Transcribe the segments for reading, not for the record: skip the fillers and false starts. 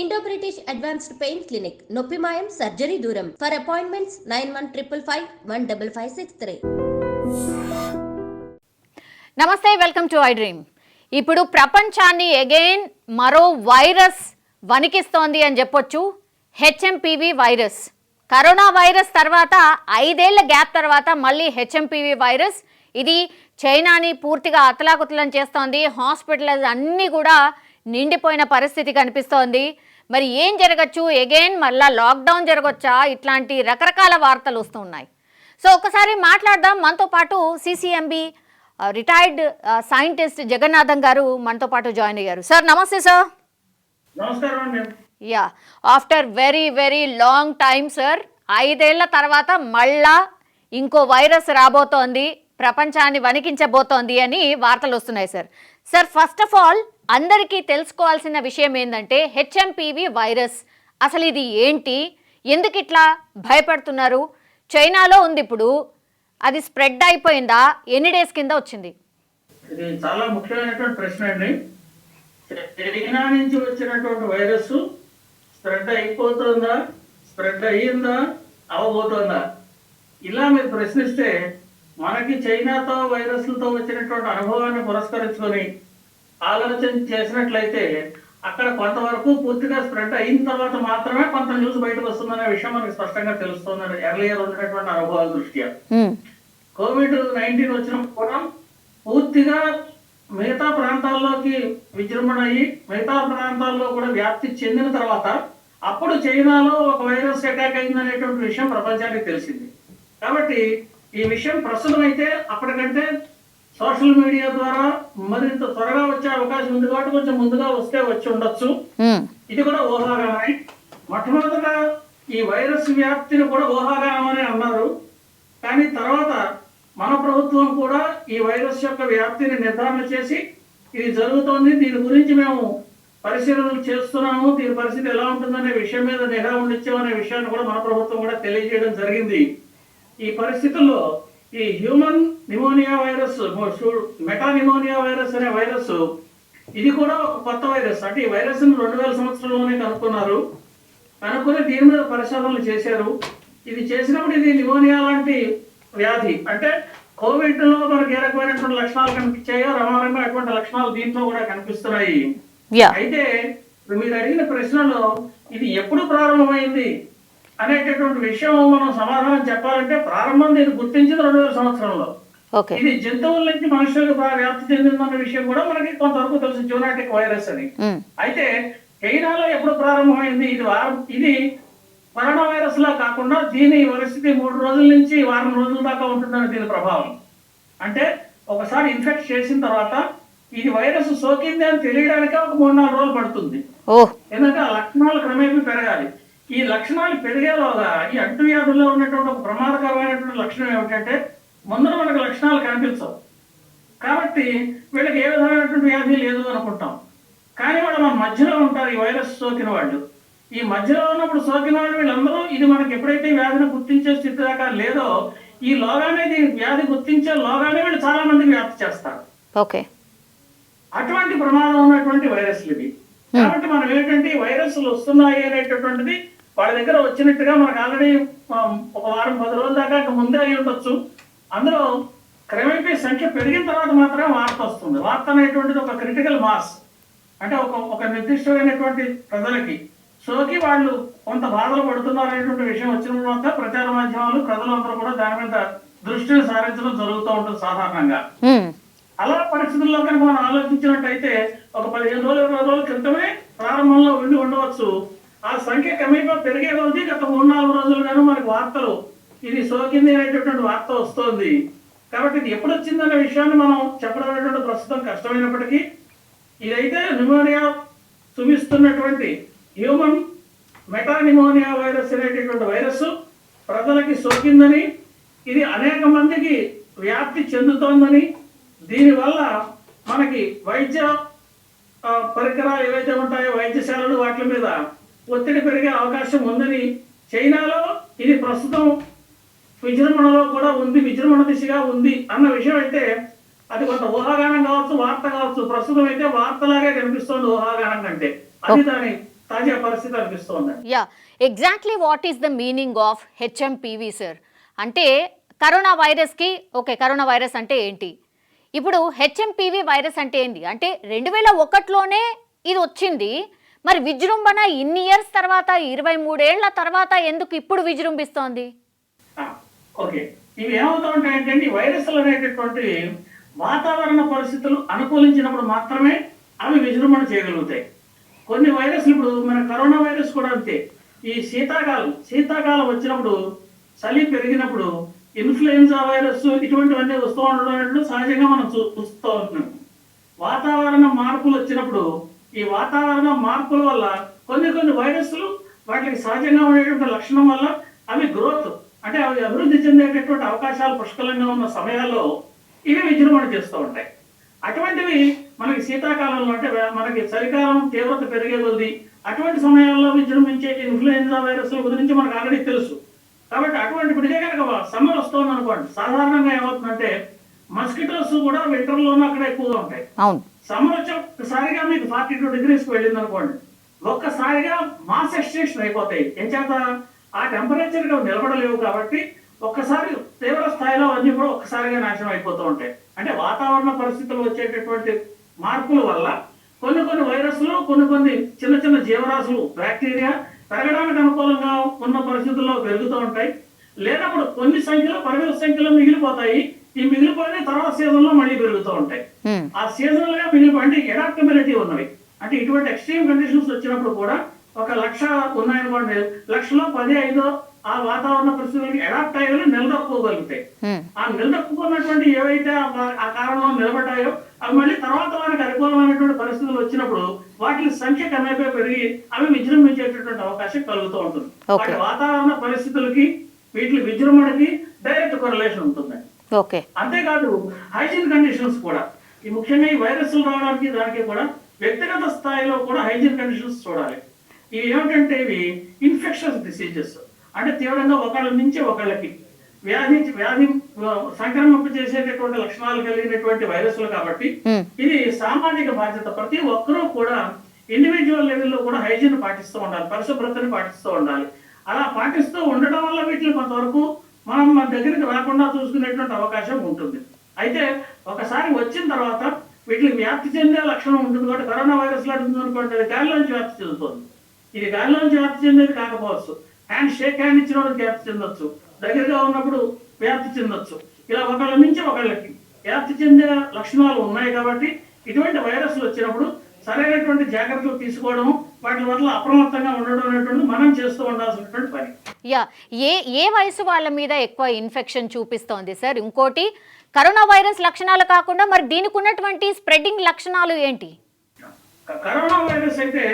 Indo British advanced pain clinic నొప్పి మాయం surgery దూరం ఫర్ అపాయింట్మెంట్స్ 9155515563. నమస్తే, వెల్కమ్ టు ఐ డ్రీమ్. ఇప్పుడు ప్రపంచాన్ని అగైన్ మరో వైరస్ వణికిస్తోంది అని చెప్పొచ్చు. HMPV virus. కరోనా వైరస్ తర్వాత 5 ఏళ్ల గ్యాప్ తర్వాత మళ్ళీ హెచ్ఎంపీవీ వైరస్. ఇది చైనాని పూర్తిగా అతలాకుతలం చేస్తోంది. హాస్పిటల్స్ అన్నీ కూడా నిండిపోయిన పరిస్థితి కనిపిస్తోంది. మరి ఏం జరగచ్చు, అగైన్ మళ్ళా లాక్డౌన్ జరగచ్చా, ఇట్లాంటి రకరకాల వార్తలు వస్తూ ఉన్నాయి. సో ఒకసారి మాట్లాడదాం. మనతో పాటు సిసిఎంబి రిటైర్డ్ సైంటిస్ట్ జగన్నాథం గారు మనతో పాటు జాయిన్ అయ్యారు. సార్ నమస్తే. సార్ నమస్కారం అండి. Yeah, after very very long time sir, 5 ఏళ్ల తర్వాత మళ్ళా ఇంకో వైరస్ రాబోతోంది, ప్రపంచాన్ని వణికించబోతోంది అని వార్తలు వస్తున్నాయి sir. Sir first of all అందరికీ తెలుసుకోవాల్సిన విషయం ఏంటంటే హెచ్ఎంపీవీ వైరస్ అసలు ఇది ఏంటి, ఎందుకు ఇట్లా భయపడుతున్నారు? చైనాలో ఉంది ఇప్పుడు, అది స్ప్రెడ్ అయిపోయిందా, ఎన్ని డేస్ కింద వచ్చింది? ఇది చాలా ముఖ్యమైనటువంటి ప్రశ్న అండి. చైనా నుంచి వచ్చినటువంటి వైరస్ స్ప్రెడ్ అయిపోతుందా, స్ప్రెడ్ అయ్యిందా, అవబోతుందా, ఇలా మీరు ప్రశ్నిస్తే మనకి చైనాతో వైరస్లతో వచ్చినటువంటి అనుభవాన్ని పురస్కరించుకొని ఆలోచన చేసినట్లయితే అక్కడ కొంతవరకు పూర్తిగా స్ప్రెడ్ అయిన తర్వాత మాత్రమే కొంత న్యూస్ బయటకు వస్తుందనే విషయం మనకి స్పష్టంగా తెలుస్తుంది. ఎర్లియర్ ఉన్నటువంటి అనుభవాల దృష్ట్యా COVID-19 వచ్చినప్పుడు కూడా పూర్తిగా మిగతా ప్రాంతాల్లోకి విజృంభణ అయ్యి మిగతా ప్రాంతాల్లో కూడా వ్యాప్తి చెందిన తర్వాత అప్పుడు చైనాలో ఒక వైరస్ అటాక్ అయిందనేటువంటి విషయం ప్రపంచానికి తెలిసింది. కాబట్టి ఈ విషయం ప్రస్తుతం అయితే అప్పటికంటే సోషల్ మీడియా ద్వారా మరింత త్వరగా వచ్చే అవకాశం ఉంది కాబట్టి కొంచెం ముందుగా వస్తే వచ్చి ఉండొచ్చు. ఇది కూడా ఊహాగానమే. మొట్టమొదటిగా ఈ వైరస్ వ్యాప్తిని కూడా ఊహాగానం అని అన్నారు. కానీ తర్వాత మన ప్రభుత్వం కూడా ఈ వైరస్ యొక్క వ్యాప్తిని నిర్ధారణ చేసి ఇది జరుగుతోంది, దీని గురించి మేము పరిశీలనలు చేస్తున్నాము, దీని పరిస్థితి ఎలా ఉంటుందనే విషయం మీద నిఘా ఉండిచ్చామనే విషయాన్ని కూడా మన ప్రభుత్వం కూడా తెలియజేయడం జరిగింది. ఈ పరిస్థితుల్లో ఈ human pneumonia virus, meta pneumonia virus అనే వైరస్, ఇది కూడా ఒక కొత్త వైరస్. అంటే ఈ వైరస్ 2000 సంవత్సరంలోనే కనుక్కున్నారు. కనుక్కొని దీని మీద పరిశోధనలు చేశారు. ఇది చేసినప్పుడు ఇది నిమోనియా లాంటి వ్యాధి. అంటే కోవిడ్ లో మనకి ఏ రకమైనటువంటి లక్షణాలు కనిపించాయో రమారంగా అటువంటి లక్షణాలు దీంట్లో కూడా కనిపిస్తున్నాయి. అయితే మీరు అడిగిన ప్రశ్నలో ఇది ఎప్పుడు ప్రారంభమైంది అనేటటువంటి విషయం మనం సమాధానం చెప్పాలంటే ప్రారంభం దీన్ని గుర్తించింది 2000 సంవత్సరంలో. ఇది జంతువుల నుంచి మనుషులకు వ్యాప్తి చెందిందన్న విషయం కూడా మనకి కొంతవరకు తెలుసు, జూనాటిక్ వైరస్ అని. అయితే చైనాలో ఎప్పుడు ప్రారంభమైంది? ఇది కరోనా వైరస్ లా కాకుండా దీని పరిస్థితి 3 రోజుల నుంచి వారం రోజుల దాకా ఉంటుందని దీని ప్రభావం. అంటే ఒకసారి ఇన్ఫెక్ట్ చేసిన తర్వాత ఇది వైరస్ సోకింది అని తెలియడానికే ఒక 3-4 రోజులు పడుతుంది. ఎందుకంటే ఆ లక్షణాలు క్రమేపీ పెరగాలి. ఈ లక్షణాలు పెరిగేలోగా ఈ అంటువ్యాధుల్లో ఉన్నటువంటి ఒక ప్రమాదకరమైనటువంటి లక్షణం ఏమిటంటే ముందర మనకు లక్షణాలు కనిపించవు. కాబట్టి వీళ్ళకి ఏ విధమైనటువంటి వ్యాధి లేదు అనుకుంటాం. కానీ వాళ్ళు మన మధ్యలో ఉంటారు ఈ వైరస్ సోకిన వాళ్ళు. ఈ మధ్యలో ఉన్నప్పుడు సోకిన వాళ్ళు వీళ్ళందరూ ఇది మనకి ఎప్పుడైతే వ్యాధిని గుర్తించే స్థితి దాకా లేదో ఈ లోగానే వ్యాధి గుర్తించే లోగానే వీళ్ళు చాలా మందికి వ్యాప్తి చేస్తారు. అటువంటి ప్రమాదం ఉన్నటువంటి వైరస్లు ఇవి. కాబట్టి మనం ఏంటంటే ఈ వైరస్లు వస్తున్నాయి అనేటటువంటిది వాళ్ళ దగ్గర వచ్చినట్టుగా మనకు ఆల్రెడీ ఒక వారం 10 రోజుల దాకా ముందే అయి ఉండొచ్చు. అందులో క్రమేపీ సంఖ్య పెరిగిన తర్వాత మాత్రమే వార్త వస్తుంది. వార్త అనేటువంటిది ఒక క్రిటికల్ మాస్. అంటే ఒక నిర్దిష్టమైనటువంటి ప్రజలకి సోకి వాళ్ళు కొంత బాధలు పడుతున్నారు అనేటువంటి విషయం వచ్చిన తర్వాత ప్రచార మాధ్యమాలు ప్రజలందరూ కూడా దాని మీద దృష్టిని సారించడం జరుగుతూ ఉంటుంది సాధారణంగా. అలా పరిస్థితుల్లో కనుక మనం ఆలోచించినట్టయితే ఒక 15 రోజులు 20 రోజుల క్రితమే ప్రారంభంలో ఉండవచ్చు. ఆ సంఖ్య క్రమేపీ పెరిగే కొద్దీ గత 3-4 రోజులుగాను మనకు వార్తలు ఇది సోకింది అనేటటువంటి వార్త వస్తోంది. కాబట్టి ఇది ఎప్పుడు వచ్చిందనే విషయాన్ని మనం చెప్పడం అనేటువంటి ప్రస్తుతం కష్టమైనప్పటికీ ఇదైతే న్యూమోనియా చూపిస్తున్నటువంటి హ్యూమన్ మెటా నిమోనియా వైరస్ అనేటటువంటి వైరస్ ప్రజలకి సోకిందని, ఇది అనేక మందికి వ్యాప్తి చెందుతోందని, దీనివల్ల మనకి వైద్య పరికరాలు ఏవైతే ఉంటాయో వైద్యశాలలు వాటి మీద ఒత్తిడి పెరిగే అవకాశం ఉందని, చైనాలో ఇది ప్రస్తుతం విజృంభణలో కూడా ఉంది, విజృంభణ దిశగా ఉంది అన్న విషయం అయితే అది కొంత ఊహాగానం కావచ్చు, వార్త కావచ్చు. ప్రస్తుతం అయితే వార్తలాగే కనిపిస్తోంది ఊహాగానం కంటే. అది దాని తాజా పరిస్థితి అనిపిస్తుంది. Yeah, exactly what is the meaning of HMPV sir? అంటే కరోనా వైరస్కి కరోనా వైరస్ అంటే ఏంటి, ఇప్పుడు హెచ్ఎంపీవీ వైరస్ అంటే ఏంటి? అంటే 2001లోనే ఇది వచ్చింది, మరి విజృంభణ ఇన్ని ఇయర్స్ తర్వాత 23 ఏళ్ల తర్వాత ఎందుకు ఇప్పుడు విజృంభిస్తోంది? ఓకే, ఇవి ఏమవుతా ఉంటాయంటే అండి, వైరస్లు అనేటటువంటి వాతావరణ పరిస్థితులు అనుకూలించినప్పుడు మాత్రమే అవి విజృంభణ చేయగలుగుతాయి. కొన్ని వైరస్లు, ఇప్పుడు మన కరోనా వైరస్ కూడా అంతే. ఈ శీతాకాలం వచ్చినప్పుడు, చలి పెరిగినప్పుడు ఇన్ఫ్లుయెన్జా వైరస్ ఇటువంటివన్నీ వస్తూ ఉండడం సహజంగా మనం చూస్తూ ఉంటున్నాం. వాతావరణ మార్పులు వచ్చినప్పుడు ఈ వాతావరణ మార్పుల వల్ల కొన్ని వైరస్లు వాటికి సహజంగా ఉండేటువంటి లక్షణం వల్ల అవి గ్రోత్ అంటే అవి అభివృద్ధి చెందేటటువంటి అవకాశాలు పుష్కలంగా ఉన్న సమయాల్లో ఇవి విజృంభణ చేస్తూ ఉంటాయి. అటువంటివి మనకి శీతాకాలంలో అంటే మనకి చలికాలం తీవ్రత పెరిగే కొద్ది అటువంటి సమయాల్లో విజృంభించే ఇన్ఫ్లుయెన్జా వైరస్ల గురించి మనకు ఆల్రెడీ తెలుసు. కాబట్టి అటువంటి ఇదే కనుక సమ్మర్ వస్తుంది అనుకోండి, సాధారణంగా ఏమవుతుందంటే మస్కిటోస్ కూడా వింటర్లోనూ అక్కడ ఎక్కువగా ఉంటాయి. సమ్మర్ వచ్చి ఒక్కసారిగా మీకు 42 degrees వెళ్ళింది అనుకోండి, ఒక్కసారిగా మాస్ ఎక్స్టెన్షన్ అయిపోతాయి. ఏం చేత ఆ టెంపరేచర్ నిలబడలేవు కాబట్టి ఒక్కసారి తీవ్ర స్థాయిలో అన్ని కూడా ఒక్కసారిగా నాశనం అయిపోతూ ఉంటాయి. అంటే వాతావరణ పరిస్థితులు వచ్చేటటువంటి మార్పుల వల్ల కొన్ని వైరస్లు కొన్ని చిన్న జీవరాశులు బ్యాక్టీరియా పెరగడానికి అనుకూలంగా ఉన్న పరిస్థితుల్లో పెరుగుతూ ఉంటాయి. లేనప్పుడు కొన్ని సంఖ్యలో పరిమిత సంఖ్యలో మిగిలిపోతాయి. ఈ మిగిలిపోయిన తర్వాత సీజన్ లో మళ్ళీ పెరుగుతూ ఉంటాయి. ఆ సీజనల్ గా అంటే ఎడాప్టబిలిటీ ఉన్నవి. అంటే ఇటువంటి ఎక్స్ట్రీమ్ కండిషన్స్ వచ్చినప్పుడు కూడా 1,00,000 ఉన్నాయనుకోండి, 1,00,000లో 10-5 ఆ వాతావరణ పరిస్థితులకి అడాప్ట్ అయ్యేవి నిలదొక్కుకోగలుగుతాయి. ఆ నిలదొక్కున్నటువంటి ఏవైతే ఆ కారణంలో నిలబడ్డాయో అవి మళ్ళీ తర్వాత వారికి అనుకూలమైనటువంటి పరిస్థితులు వచ్చినప్పుడు వాటి సంఖ్య క్రమేపీ పెరిగి అవి విజృంభించేటటువంటి అవకాశం కలుగుతూ ఉంటుంది. వాటి వాతావరణ పరిస్థితులకి వీటి విజృంభణకి డైరెక్ట్ కొరిలేషన్ ఉంటుంది. అంతేకాదు హైజీన్ కండిషన్స్ కూడా, ఈ ముఖ్యంగా ఈ వైరస్లు రావడానికి దానికి కూడా వ్యక్తిగత స్థాయిలో కూడా హైజీన్ కండిషన్స్ చూడాలి. ఇవి ఏమిటంటే ఇవి ఇన్ఫెక్షన్స్ డిసీజెస్, అంటే తీవ్రంగా ఒకళ్ళ నుంచి ఒకళ్ళకి వ్యాధి సంక్రమింప చేసేటటువంటి లక్షణాలు కలిగినటువంటి వైరస్లు కాబట్టి ఇది సామాజిక బాధ్యత. ప్రతి ఒక్కరూ కూడా ఇండివిజువల్ లెవెల్లో కూడా హైజీన్ పాటిస్తూ ఉండాలి, పరిశుభ్రతని పాటిస్తూ ఉండాలి. అలా పాటిస్తూ ఉండటం వల్ల వీటిని కొంతవరకు మనం మన దగ్గరికి రాకుండా చూసుకునేటువంటి అవకాశం ఉంటుంది. అయితే ఒకసారి వచ్చిన తర్వాత వీటికి వ్యాప్తి చెందే లక్షణం ఉంటుంది. కాబట్టి కరోనా వైరస్ లాంటి అనుకోండి, అది గాలిలోంచి వ్యాప్తి చెందుతుంది. ఇది గాలిలోంచి వ్యాప్తి చెందేది కాకపోవచ్చు, షేక్ హ్యాండ్ ఇచ్చిన వాళ్ళకి వ్యాప్తి చెందొచ్చు, దగ్గరగా ఉన్నప్పుడు వ్యాప్తి చెందొచ్చు. ఇలా ఒకళ్ళ నుంచి ఒకళ్ళకి వ్యాప్తి చెందే లక్షణాలు ఉన్నాయి. కాబట్టి ఇటువంటి వైరస్లు వచ్చినప్పుడు సరైనటువంటి జాగ్రత్తలు తీసుకోవడం, వాటి వల్ల అప్రమత్తంగా ఉండడం అనేటువంటి మనం చేస్తూ ఉండాల్సినటువంటి పని. ఏ వయసు వాళ్ళ మీద ఎక్కువ ఇన్ఫెక్షన్ చూపిస్తోంది సార్? ఇంకోటి, కరోనా వైరస్ లక్షణాలు కాకుండా మరి దీనికి ఉన్నటువంటి స్ప్రెడ్డింగ్ లక్షణాలు ఏంటి? కరోనా వైరస్ అయితే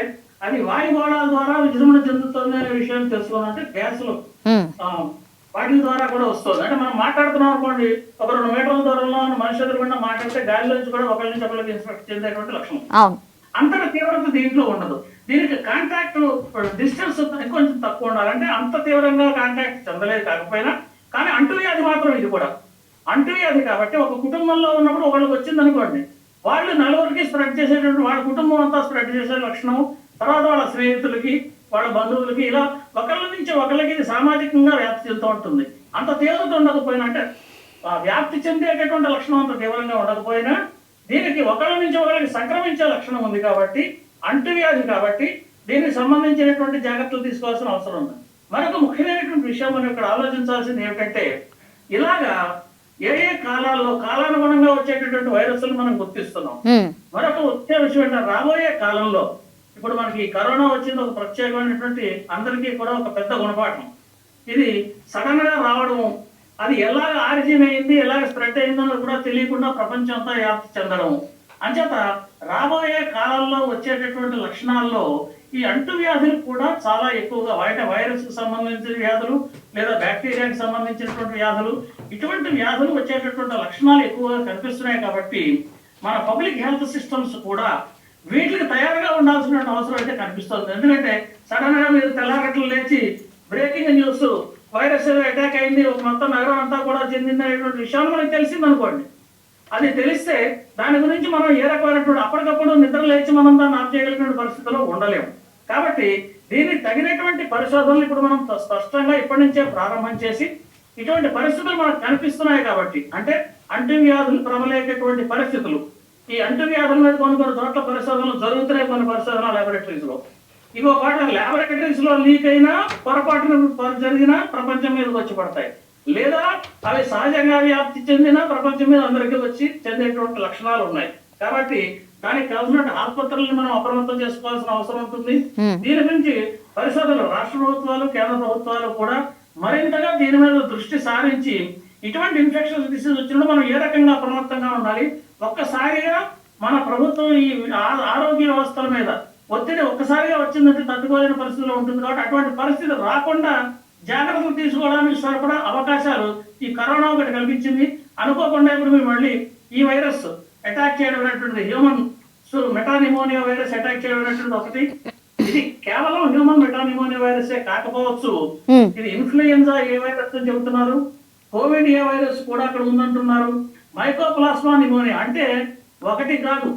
అది వాయుగోళాల ద్వారా విజృంభణ చెందుతుంది అనే విషయం తెలుసుకోవాలంటే గ్యాసులు వాటి ద్వారా కూడా వస్తుంది. అంటే మనం మాట్లాడుతున్నాం అనుకోండి, 1-2 మీటర్ల దూరంలో మనిషి ఎదురుకుండా మాట్లాడితే గాలిలోంచి కూడా ఒకరి నుంచి ఒకరికి ఇన్ఫెక్ట్ చెందేటువంటి లక్షణం. అంతటి తీవ్రత దీంట్లో ఉండదు. దీనికి కాంటాక్ట్ డిస్టెన్స్ కొంచెం తక్కువ ఉండాలి. అంటే అంత తీవ్రంగా కాంటాక్ట్ చెందలేదు కాకపోయినా, కానీ అంటువ్యాధి మాత్రం ఇది కూడా అంటువ్యాధి. కాబట్టి ఒక కుటుంబంలో ఉన్నప్పుడు ఒకరికి వచ్చింది అనుకోండి, వాళ్ళు 4 స్ప్రెడ్ చేసేటువంటి, వాళ్ళ కుటుంబం అంతా స్ప్రెడ్ చేసే లక్షణం, తర్వాత వాళ్ళ స్నేహితులకి, వాళ్ళ బంధువులకి, ఇలా ఒకళ్ళ నుంచి ఒకళ్ళకి ఇది సామాజికంగా వ్యాప్తి చెందుతూ ఉంటుంది. అంత తీవ్రత ఉండకపోయినా, అంటే వ్యాప్తి చెందేటటువంటి లక్షణం అంత తీవ్రంగా ఉండకపోయినా దీనికి ఒకళ్ళ నుంచి ఒకళ్ళకి సంక్రమించే లక్షణం ఉంది. కాబట్టి అంటువ్యాధి కాబట్టి దీనికి సంబంధించినటువంటి జాగ్రత్తలు తీసుకోవాల్సిన అవసరం ఉంది. మరొక ముఖ్యమైనటువంటి విషయం మనం ఇక్కడ ఆలోచించాల్సింది ఏమిటంటే, ఇలాగా ఏ కాలాల్లో కాలానుగుణంగా వచ్చేటటువంటి వైరస్లు మనం గుర్తిస్తున్నాం. మరొక ముఖ్య విషయం ఏంటంటే, రాబోయే కాలంలో ఇప్పుడు మనకి కరోనా వచ్చింది ఒక ప్రత్యేకమైనటువంటి, అందరికీ కూడా ఒక పెద్ద గుణపాఠం. ఇది సడన్ గా రావడం, అది ఎలాగ ఆరిజిన్ అయింది, ఎలాగ స్ప్రెడ్ అయిందో కూడా తెలియకుండా ప్రపంచం అంతా వ్యాప్తి చెందడం. అంచేత రాబోయే కాలంలో వచ్చేటటువంటి లక్షణాల్లో ఈ అంటువ్యాధులు కూడా చాలా ఎక్కువగా, వైరస్ కు సంబంధించిన వ్యాధులు లేదా బ్యాక్టీరియాకి సంబంధించినటువంటి వ్యాధులు, ఇటువంటి వ్యాధులు వచ్చేటటువంటి లక్షణాలు ఎక్కువగా కనిపిస్తున్నాయి. కాబట్టి మన పబ్లిక్ హెల్త్ సిస్టమ్స్ కూడా వీటికి తయారుగా ఉండాల్సిన అవసరం అయితే కనిపిస్తుంది. ఎందుకంటే సడన్ గా మీరు తెల్లారట్లు లేచి బ్రేకింగ్ న్యూస్, వైరస్ అటాక్ అయింది, ఒక మొత్తం నగరం అంతా కూడా చెందింది అనేటువంటి విషయాలు మనకి తెలిసింది అనుకోండి. అది తెలిస్తే దాని గురించి మనం ఏ రకమైనటువంటి అప్పటికప్పుడు నిద్ర లేచి మనం దాన్ని ఆఫ్ చేయగలిగిన పరిస్థితిలో ఉండలేము. కాబట్టి దీనికి తగినటువంటి పరిశోధనలు ఇప్పుడు మనం స్పష్టంగా ఇప్పటి నుంచే ప్రారంభం చేసి ఇటువంటి పరిస్థితులు మనకు కనిపిస్తున్నాయి కాబట్టి, అంటే అంటువ్యాధులు ప్రబలేటటువంటి పరిస్థితులు, ఈ అంటువ్యాధుల మీద కొన్ని చోట్ల పరిశోధనలు జరుగుతున్నాయి, కొన్ని పరిశోధన ల్యాబొరేటరీస్ లో. ఇంకో పాట ల్యాబొరేటరీస్ లో లీక్ అయినా పొరపాటున జరిగినా ప్రపంచం మీదకి వచ్చి పడతాయి, లేదా అవి సహజంగా వ్యాప్తి చెందిన ప్రపంచం మీద అందరికీ వచ్చి చెందేటువంటి లక్షణాలు ఉన్నాయి. కాబట్టి దానికి కావాల్సిన ఆసుపత్రులను మనం అప్రమత్తం చేసుకోవాల్సిన అవసరం ఉంటుంది. దీని గురించి పరిశోధనలు రాష్ట్ర ప్రభుత్వాలు, కేంద్ర ప్రభుత్వాలు కూడా మరింతగా దీని మీద దృష్టి సారించి ఇటువంటి ఇన్ఫెక్షన్స్ డిసీజ్ వచ్చినప్పుడు మనం ఏ రకంగా అప్రమత్తంగా ఉండాలి, ఒక్కసారిగా మన ప్రభుత్వం ఈ ఆరోగ్య వ్యవస్థల మీద ఒత్తిడి ఒక్కసారిగా వచ్చిందంటే తట్టుకోలేని పరిస్థితిలో ఉంటుంది. కాబట్టి అటువంటి పరిస్థితి రాకుండా జాగ్రత్తలు తీసుకోవడానికి సరిపడా అవకాశాలు ఈ కరోనా ఒకటి కల్పించింది. అనుకోకుండా ఇప్పుడు మేము మళ్ళీ ఈ వైరస్ అటాక్ చేయడం అనేటువంటిది, హ్యూమన్ మెటానిమోనియా వైరస్ అటాక్ చేయడం అనేటువంటిది ఒకటి. ఇది కేవలం హ్యూమన్ మెటానిమోనియా వైరసే కాకపోవచ్చు, ఇది ఇన్ఫ్లుయెన్జా ఏ వైరస్ అని చెబుతున్నారు, కోవిడ్ ఏ వైరస్ కూడా అక్కడ ఉందంటున్నారు, మైకోప్లాస్మా నిమోనియా అంటే ఒకటి కాదు,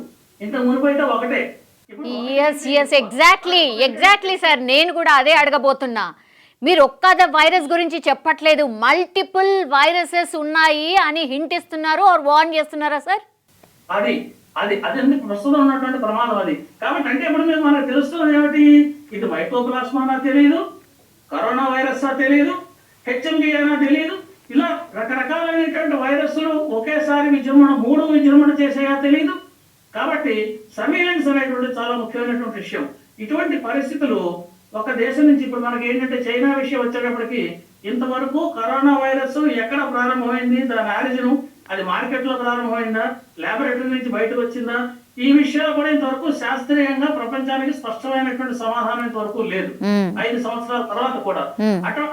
ఇంత మునిపైతే ఒకటే. ఎగ్జాక్ట్లీ సార్, నేను కూడా అదే అడగబోతున్నా. మీరు ఒక్క వైరస్ గురించి చెప్పట్లేదు, మల్టిపుల్ వైరసెస్ ఉన్నాయి అని హింట్ ఇస్తున్నారు ఆర్ వార్న్ చేస్తున్నారా సార్? అది అది అది ప్రస్తుతం ఉన్నటువంటి ప్రమాదం అది. కాబట్టి అంటే ఇప్పుడు మీరు మనకు తెలుస్తున్నది ఏమిటి, ఇది మైకోప్లాస్మానా తెలియదు, కరోనా వైరస్ తెలియదు, హెచ్ఎంవి అయినా తెలియదు, ఇలా రకరకాలైనటువంటి వైరస్లు ఒకేసారి మూడు విజృంభణ చేసేయా తెలియదు. కాబట్టి సర్వేలెన్స్ అనేటువంటి చాలా ముఖ్యమైనటువంటి విషయం. ఇటువంటి పరిస్థితులు ఒక దేశం నుంచి ఇప్పుడు మనకి ఏంటంటే చైనా విషయం వచ్చేటప్పటికి ఇంతవరకు కరోనా వైరస్ ఎక్కడ ప్రారంభమైంది, దాని ఆరిజిన్, అది మార్కెట్ లో ప్రారంభమైందా, ల్యాబొరేటరీ నుంచి బయటకు వచ్చిందా, ఈ విషయాలు కూడా ఇంతవరకు శాస్త్రీయంగా ప్రపంచానికి స్పష్టమైనటువంటి సమాధానం ఇంతవరకు లేదు. 5 సంవత్సరాల తర్వాత కూడా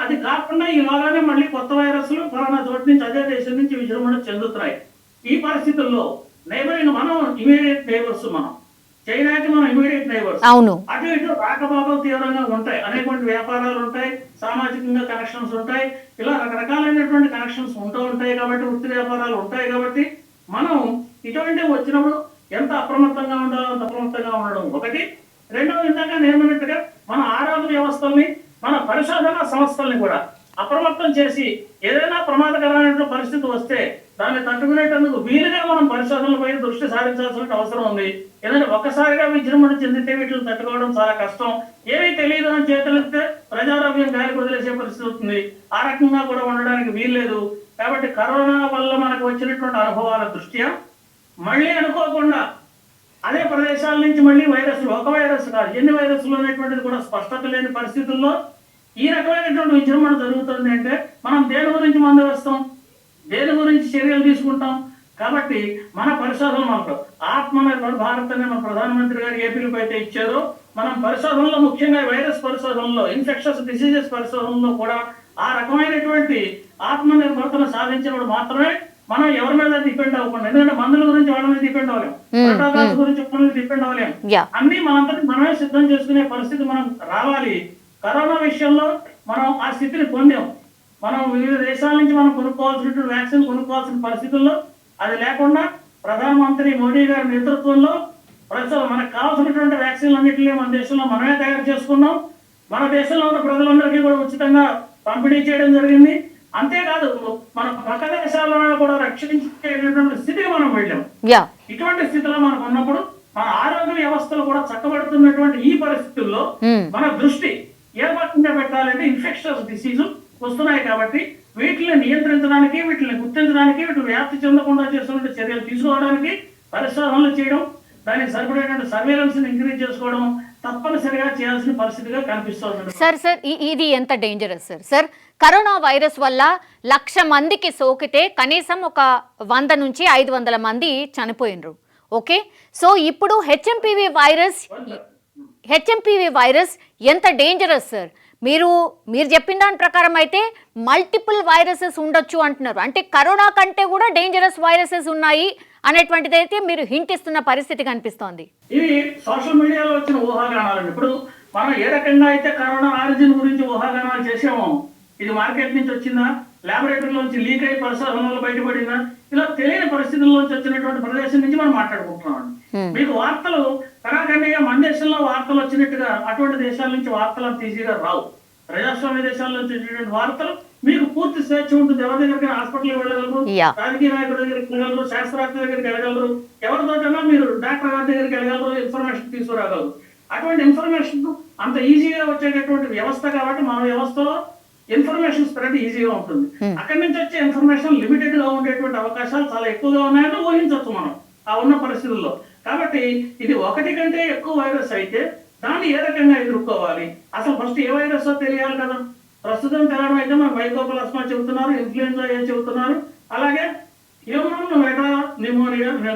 అది కాకుండా ఇలాగానే మళ్ళీ కొత్త వైరస్లు ఫలానా చోటు నుంచి అదే దేశం నుంచి విజృంభణ చెందుతున్నాయి. ఈ పరిస్థితుల్లో నైబరింగ్ మనం ఇమీడియట్ నైబర్స్, మనం చైనాకి మనం ఇమీడియట్ నైబర్స్, అటు ఇటు రాకపోకలు తీవ్రంగా ఉంటాయి, అనేటువంటి వ్యాపారాలు ఉంటాయి, సామాజికంగా కనెక్షన్స్ ఉంటాయి, ఇలా రకరకాలైనటువంటి కనెక్షన్స్ ఉంటూ ఉంటాయి. కాబట్టి వృత్తి వ్యాపారాలు ఉంటాయి. కాబట్టి మనం ఇటువంటి వచ్చినప్పుడు ఎంత అప్రమత్తంగా ఉండాలో అంత అప్రమత్తంగా ఉండడం ఒకటి. రెండవది, ఇందాక నేర్మన్నట్టుగా మన ఆరోగ్య వ్యవస్థల్ని, మన పరిశోధన సంస్థల్ని కూడా అప్రమత్తం చేసి ఏదైనా ప్రమాదకరమైన పరిస్థితి వస్తే దాన్ని తట్టుకునేటందుకు వీలుగా మనం పరిశోధనలపై దృష్టి సారించాల్సిన అవసరం ఉంది. ఎందుకంటే ఒక్కసారిగా విజృంభణ చెందితే వీటిని తట్టుకోవడం చాలా కష్టం. ఏమీ తెలియదు అని చేతులెత్తే ప్రజారోగ్యం గాలికి వదిలేసే పరిస్థితి అవుతుంది. ఆ రకంగా కూడా ఉండడానికి వీల్లేదు. కాబట్టి కరోనా వల్ల మనకు వచ్చినటువంటి అనుభవాల దృష్ట్యా మళ్ళీ అనుకోకుండా అదే ప్రదేశాల నుంచి మళ్ళీ వైరస్లు, ఒక వైరస్ కాదు ఎన్ని వైరస్లు అనేటువంటిది కూడా స్పష్టత లేని పరిస్థితుల్లో ఈ రకమైనటువంటి విజృంభణ జరుగుతుంది. అంటే మనం దేని గురించి మందు వేస్తాం, దేని గురించి చర్యలు తీసుకుంటాం. కాబట్టి మన పరిశోధనలు మనకు ఆత్మనిర్భర్ భారత్ అనే మన ప్రధానమంత్రి గారు ఏ పిలుపు అయితే ఇచ్చారో, మనం పరిశోధనలో ముఖ్యంగా వైరస్ పరిశోధనలో, ఇన్ఫెక్షన్స్ డిసీజెస్ పరిశోధనలో కూడా ఆ రకమైనటువంటి ఆత్మనిర్భరతను సాధించినప్పుడు మాత్రమే మనం ఎవరి మీద డిపెండ్ అవ్వకుండా, ఎందుకంటే మందుల గురించి వాళ్ళ మీద డిపెండ్ అవ్వలేం, ప్రోటోకాల్స్ గురించి వాళ్ళ మీద డిపెండ్ అవ్వలేం, అన్ని మనంతటి మనమే సిద్ధం చేసుకునే పరిస్థితి మనం రావాలి. కరోనా విషయంలో మనం ఆ స్థితిని పొందాం. మనం వివిధ దేశాల నుంచి మనం కొనుక్కోవాల్సినటువంటి వ్యాక్సిన్ కొనుక్కోవాల్సిన పరిస్థితుల్లో అది లేకుండా ప్రధానమంత్రి మోడీ గారి నేతృత్వంలో ప్రస్తుతం మనకు కావాల్సినటువంటి వ్యాక్సిన్లు అన్నింటినీ మన దేశంలో మనమే తయారు చేసుకున్నాం. మన దేశంలో ఉన్న ప్రజలందరికీ కూడా ఉచితంగా పంపిణీ చేయడం జరిగింది. అంతేకాదు మన పక్క దేశాలను కూడా రక్షించేటటువంటి స్థితికి మనం వెళ్ళాం. ఇటువంటి స్థితిలో మనకు ఉన్నప్పుడు మన ఆరోగ్య వ్యవస్థలు కూడా చక్కబడుతున్నటువంటి ఈ పరిస్థితుల్లో మన దృష్టి ఏ రకంగా పెట్టాలంటే ఇన్ఫెక్షన్స్ డిసీజు వస్తున్నాయి. కాబట్టి వీటిని నియంత్రించడానికి, వీటిని గుర్తించడానికి, వీటిని వ్యాప్తి చెందకుండా చేస్తున్న చర్యలు తీసుకోవడానికి పరిశోధనలు చేయడం, దానికి సరిపడేటువంటి సర్వేలెన్స్ ఇంక్రీజ్ చేసుకోవడం తప్పనిసరిగా చేయాల్సిన పరిస్థితిగా కనిపిస్తుంది. సార్ ఇది ఎంత డేంజరస్ సార్? కరోనా వైరస్ వల్ల 1,00,000 మందికి సోకితే కనీసం ఒక 100 నుంచి 500 మంది చనిపోయినరు. ఓకే, సో ఇప్పుడు హెచ్ఎంపీవీ వైరస్ ఎంత డేంజరస్ సార్? మీరు చెప్పిన దాని ప్రకారం అయితే మల్టిపుల్ వైరసెస్ ఉండొచ్చు అంటున్నారు. అంటే కరోనా కంటే కూడా డేంజరస్ వైరసెస్ ఉన్నాయి అనేటువంటిది అయితే మీరు హింట్ ఇస్తున్న పరిస్థితి కనిపిస్తోంది. ఇవి సోషల్ మీడియాలో వచ్చిన ఊహాగానాలండి. ఇప్పుడు మనం ఏ రకంగా అయితే కరోనా ఆరిజిన్ గురించి ఊహాగానాలు చేసామో, ఇది మార్కెట్ నుంచి వచ్చిందా, ల్యాబొరేటరీలోంచి లీక్ అయి పరిశోధనలో బయటపడిందా, ఇలా తెలియని పరిస్థితుల్లోంచి వచ్చినటువంటి ప్రదేశం నుంచి మనం మాట్లాడుకుంటున్నాం. మీకు వార్తలు కరాఖండిగా మన దేశంలో వార్తలు వచ్చినట్టుగా అటువంటి దేశాల నుంచి వార్తలు అంత ఈజీగా రావు. ప్రజాస్వామ్య దేశాల నుంచి వచ్చినటువంటి వార్తలు మీకు పూర్తి స్వేచ్ఛ ఉంటుంది. ఎవరి దగ్గరికి హాస్పిటల్కి వెళ్ళగలరు, రాజకీయ నాయకుడి దగ్గరికి వెళ్ళగలరు, శాస్త్రవేత్త దగ్గరికి వెళ్ళగలరు, ఎవరితోటైనా మీరు డాక్టర్ గారి దగ్గరికి వెళ్ళగలరు, ఇన్ఫర్మేషన్ తీసుకురాగలరు. అటువంటి ఇన్ఫర్మేషన్ అంత ఈజీగా వచ్చేటటువంటి వ్యవస్థ కాబట్టి మన వ్యవస్థలో ఇన్ఫర్మేషన్ స్ప్రెడ్ ఈజీగా ఉంటుంది. అక్కడి నుంచి వచ్చే ఇన్ఫర్మేషన్ లిమిటెడ్ గా ఉండేటువంటి అవకాశాలు చాలా ఎక్కువగా ఉన్నాయని ఊహించవచ్చు మనం ఆ ఉన్న పరిస్థితుల్లో. కాబట్టి ఇది ఒకటి కంటే ఎక్కువ వైరస్ అయితే దాన్ని ఏ రకంగా ఎదుర్కోవాలి, అసలు ఫస్ట్ ఏ వైరస్ తెలియాలి కదా. ప్రస్తుతం తెలవడం అయితే మనకు మైకోప్లాస్మా చెబుతున్నారు, ఇన్ఫ్లుయెన్జా ఏ చెబుతున్నారు, అలాగే హ్యూమన్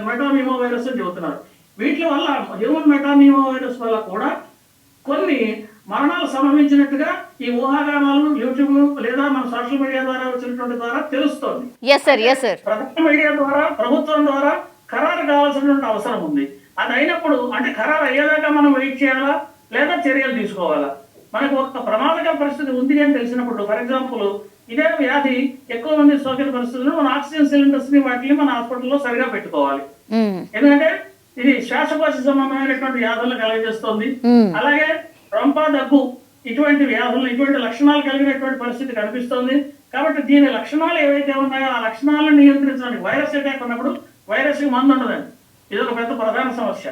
మెటానిమో వైరస్ అని చెబుతున్నారు. వీటి వల్ల హ్యూమన్ మెటానిమో వైరస్ వల్ల కూడా కొన్ని మరణాలు సంభవించినట్టుగా ఈ ఊహాగానాలు యూట్యూబ్ లేదా మన సోషల్ మీడియా ద్వారా వచ్చినటువంటి ద్వారా తెలుస్తోంది. ప్రధాన మీడియా ద్వారా ప్రభుత్వం ద్వారా ఖరారు కావాల్సినటువంటి అవసరం ఉంది. అది అయినప్పుడు అంటే ఖరారు అయ్యేదాకా మనం వెయిట్ చేయాలా లేదా చర్యలు తీసుకోవాలా? మనకు ఒక ప్రమాదకర పరిస్థితి ఉంది అని తెలిసినప్పుడు, ఫర్ ఎగ్జాంపుల్ ఇదే వ్యాధి ఎక్కువ మంది సోకిన పరిస్థితుల్లో మన ఆక్సిజన్ సిలిండర్స్ ని వాటిని మన హాస్పిటల్లో సరిగా పెట్టుకోవాలి. ఎందుకంటే ఇది శ్వాసకోశ సంబంధమైనటువంటి వ్యాధులను కలుగజేస్తుంది. అలాగే రొంప, దగ్గు ఇటువంటి వ్యాధులు, ఇటువంటి లక్షణాలు కలిగినటువంటి పరిస్థితి కనిపిస్తుంది. కాబట్టి దీని లక్షణాలు ఏవైతే ఉన్నాయో ఆ లక్షణాలను నియంత్రించడానికి వైరస్ అటాక్ ఉన్నప్పుడు వైరస్ కి మందు ఉండదండి. ఇది ఒక పెద్ద ప్రధాన సమస్య.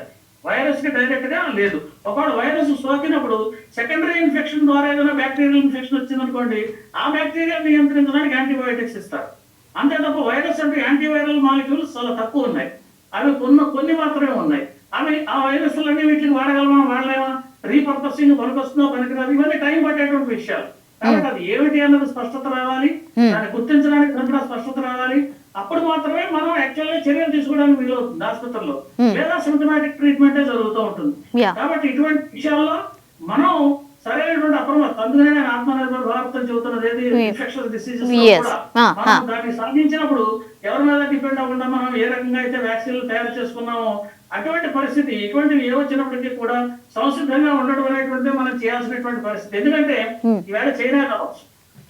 వైరస్ కి డైరెక్ట్ గా లేదు. ఒకవేళ వైరస్ సోకినప్పుడు సెకండరీ ఇన్ఫెక్షన్ ద్వారా ఏదైనా బ్యాక్టీరియల్ ఇన్ఫెక్షన్ వచ్చిందనుకోండి, ఆ బ్యాక్టీరియా నియంత్రించడానికి యాంటీబయోటిక్స్ ఇస్తారు. అంతే తప్ప వైరస్ అంటే యాంటీవైరల్ మాలిక్యూల్స్ చాలా తక్కువ ఉన్నాయి. అవి కొన్ని మాత్రమే ఉన్నాయి. అవి ఆ వైరస్లన్నీ వీటిని వాడగలమా వాడలేమా, రీపర్పసింగ్ పనికొస్తుందో పనికిరాదు, ఇవన్నీ టైం పట్టేటువంటి విషయాలు. కాబట్టి అది ఏమిటి అన్నది స్పష్టత రావాలి, దాన్ని గుర్తించడానికి కూడా స్పష్టత రావాలి. అప్పుడు మాత్రమే మనం యాక్చువల్గా చర్యలు తీసుకోవడానికి వీలవుతుంది ఆసుపత్రిలో, లేదా సిమ్టమాటిక్ ట్రీట్మెంటే జరుగుతూ ఉంటుంది. కాబట్టి ఇటువంటి విషయాల్లో మనం సరైనటువంటి అప్రమత్తం. అందుకనే నేను ఆత్మనిర్భర్ భారత్ అని చెబుతున్నది ఏది ఇన్ఫెక్షస్ డిసీజెస్ కూడా మనం దాన్ని సాధించినప్పుడు ఎవరి మీద డిపెండ్ అవ్వకుండా మనం ఏ రకంగా అయితే వ్యాక్సిన్లు తయారు చేసుకున్నామో అటువంటి పరిస్థితి ఇటువంటివి ఏ వచ్చినప్పటికీ కూడా సంసిద్ధంగా ఉండడం అనేటువంటి మనం చేయాల్సినటువంటి పరిస్థితి. ఎందుకంటే ఈవేళ చైనా కావచ్చు,